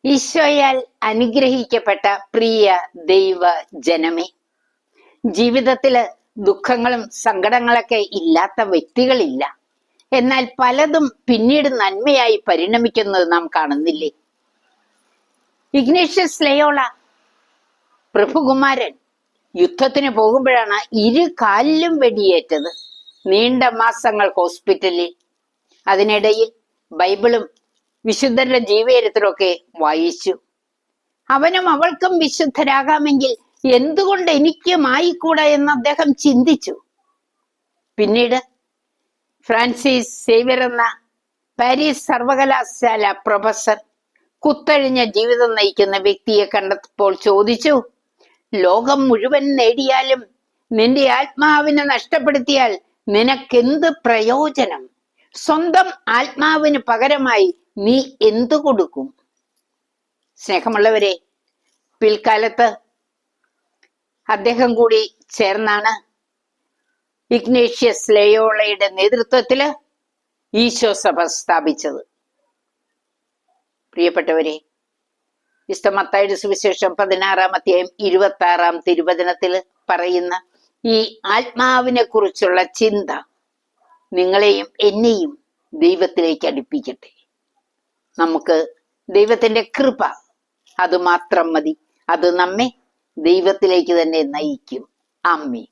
ഈശോയാൽ അനുഗ്രഹിക്കപ്പെട്ട പ്രിയ ദൈവ ജനമേ, ജീവിതത്തില് ദുഃഖങ്ങളും സങ്കടങ്ങളൊക്കെ ഇല്ലാത്ത വ്യക്തികളില്ല. എന്നാൽ പലതും പിന്നീട് നന്മയായി പരിണമിക്കുന്നത് നാം കാണുന്നില്ലേ? ഇഗ്നേഷ്യസ് ലയോള പ്രഭുകുമാരൻ യുദ്ധത്തിന് പോകുമ്പോഴാണ് കാലിലും വെടിയേറ്റത്. നീണ്ട മാസങ്ങൾ ഹോസ്പിറ്റലിൽ. അതിനിടയിൽ ബൈബിളും വിശുദ്ധരുടെ ജീവചരിത്രമൊക്കെ വായിച്ചു. അവനും അവൾക്കും വിശുദ്ധരാകാമെങ്കിൽ എന്തുകൊണ്ട് എനിക്കും ആയിക്കൂടാ എന്ന് അദ്ദേഹം ചിന്തിച്ചു. പിന്നീട് ഫ്രാൻസിസ് സേവ്യർ എന്ന പാരീസ് സർവകലാശാല പ്രൊഫസർ കുത്തഴിഞ്ഞ ജീവിതം നയിക്കുന്ന വ്യക്തിയെ കണ്ടപ്പോൾ ചോദിച്ചു, ലോകം മുഴുവൻ നേടിയാലും നിന്റെ ആത്മാവിനെ നഷ്ടപ്പെടുത്തിയാൽ നിനക്കെന്ത് പ്രയോജനം? സ്വന്തം ആത്മാവിന് പകരമായി നീ എന്തു കൊടുക്കും? സ്നേഹമുള്ളവരെ, പിൽക്കാലത്ത് അദ്ദേഹം കൂടി ചേർന്നാണ് ഇഗ്നേഷ്യസ് ലയോളയുടെ നേതൃത്വത്തില് ഈശോ സഭ സ്ഥാപിച്ചത്. പ്രിയപ്പെട്ടവരെ, വിശുദ്ധ മത്തായിയുടെ സുവിശേഷം 16-ാം അധ്യായം 26-ാം തിരുവചനത്തില് പറയുന്ന ഈ ആത്മാവിനെ കുറിച്ചുള്ള ചിന്ത നിങ്ങളെയും എന്നെയും ദൈവത്തിലേക്ക് അടുപ്പിക്കട്ടെ. നമുക്ക് ദൈവത്തിന്റെ കൃപ അത് മാത്രം മതി. അത് നമ്മെ ദൈവത്തിലേക്ക് തന്നെ നയിക്കും. ആമേൻ.